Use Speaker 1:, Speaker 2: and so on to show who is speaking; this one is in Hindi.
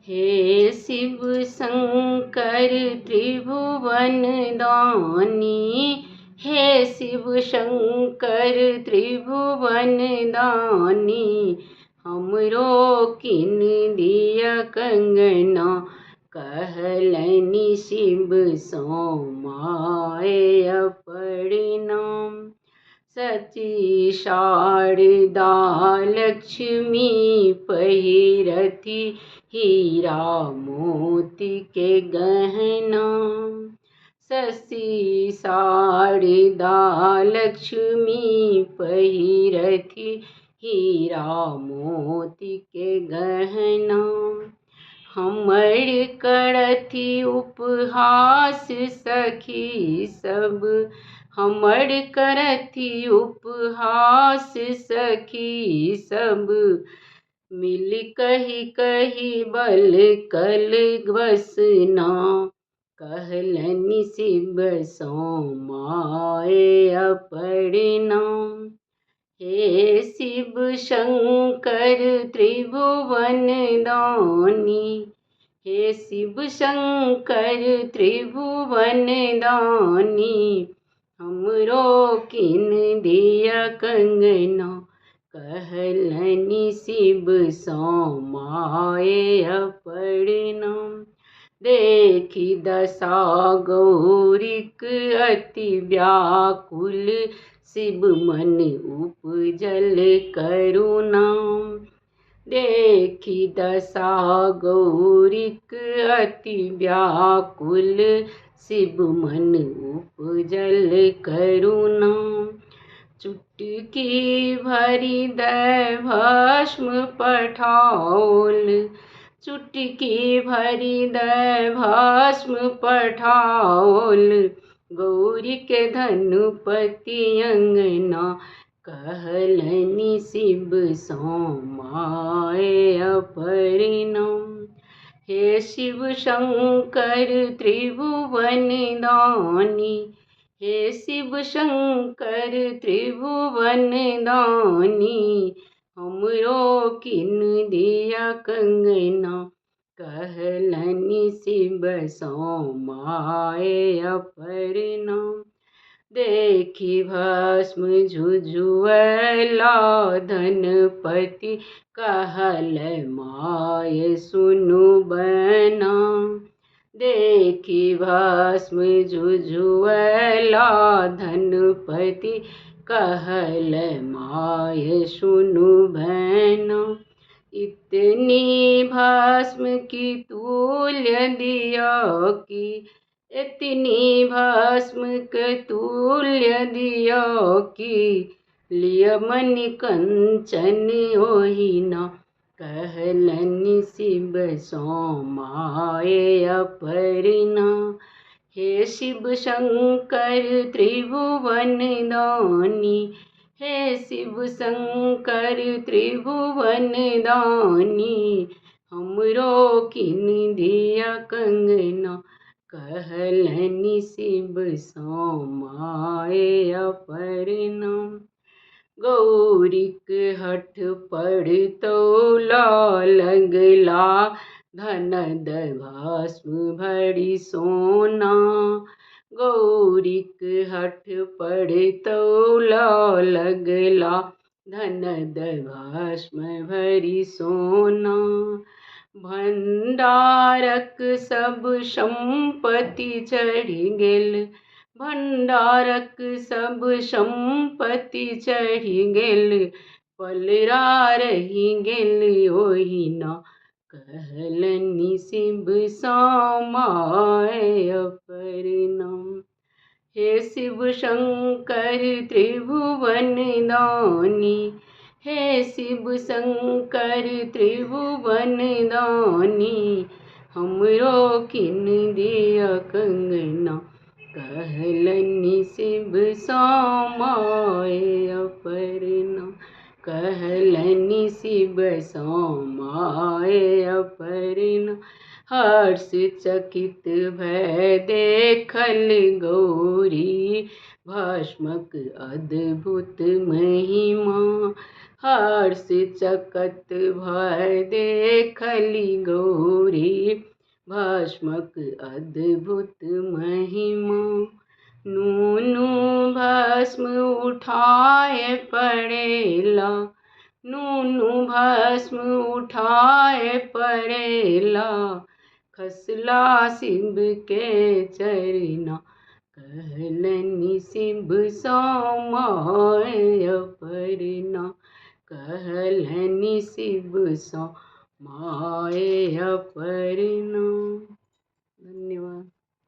Speaker 1: हे शिव शंकर त्रिभुवन दानी, हे शिव शंकर त्रिभुवन दानी, हमरो किन दिया कंगना, कहलनि शिव सो माय परिणाम। सची शारदा लक्ष्मी पहिरथी, हीरा मोती के गहना। सची शारदा लक्ष्मी पहिरथी, हीरा मोती के गहना। हमर करथी उपहास सखी सब, हमर करथी उपहास सखी सब। मिल कही कही बल कल वसना, कहलनि शिव सो माय परिणाम। हे शिव शंकर त्रिभुवन दानी, हे शिव शंकर त्रिभुवन दानी, हमरो किन दिया कंगना, कहलनि शिव सो माय परिणाम। देखी दशा गौरीक अति व्याकुल, शिव मन उपजल करुणा। देखी दशा गौरीक अति व्याकुल, शिव मन उपजल करुणा। चुटकी भरि दय भस्म पठाओल, चुटकी भरि दय भस्म पठाओल। गौरी के धनुपति अंगना, कहलनि शिव सो माय परिणाम। हे शिव शंकर त्रिभुवन दानी, हे शिव शंकर त्रिभुवन दानी, हमरो किन दिया कंगना, कहलनि शिव सो माय परिणाम। देखी भस्म झुझुएला धनपति, कहल माय सुनु बना। देखी भस्म झुझुएला धनपति, कहल माय सुनु बना। इतनी भस्म की तुल्य दिया की, इतनी भस्म के तुल्य दिया की, लिय मणि कंचन ओहिना, कहलनि शिव सो माय परिणाम। हे शिव शंकर त्रिभुवन दानी, हे शिव शंकर त्रिभुवन दानी, हमरो किन दिया कंगना, कहलनि शिव सो माय परिणाम। गौरीक हठ पड़तौला लगला, धनद भस्म भरि सोना। गौरीक हठ पड़तौला लगला, धनद भस्म भरि सोना। भंडारक सब संपत्ति चढ़ि गेल, भंडारक सब संपत्ति चढ़ि गेल, पलरा रहि गेल ओहिना, कहलनि शिव सो माय परिणाम। हे शिव शंकर त्रिभुवन दानी, हे शिव शंकर त्रिभुवन दानी, हमरो किन दिया कंगना, कहलनि शिव सो माय परिणाम। कहलनि शिव सो माय परिणाम। हर्ष चकित भय देखल गौरी, भस्मक अद्भुत महिमा। हर्ष चकत भय देखली गौरी, भस्मक अद्भुत महिमा। नूनु भस्म उठाए पड़ेला, नूनु भस्म उठाए पड़ेला, खसला शिव के चरना, कहलनि शिव सो माय अपरना, कहलनि शिव सो माय अपरना। धन्यवाद।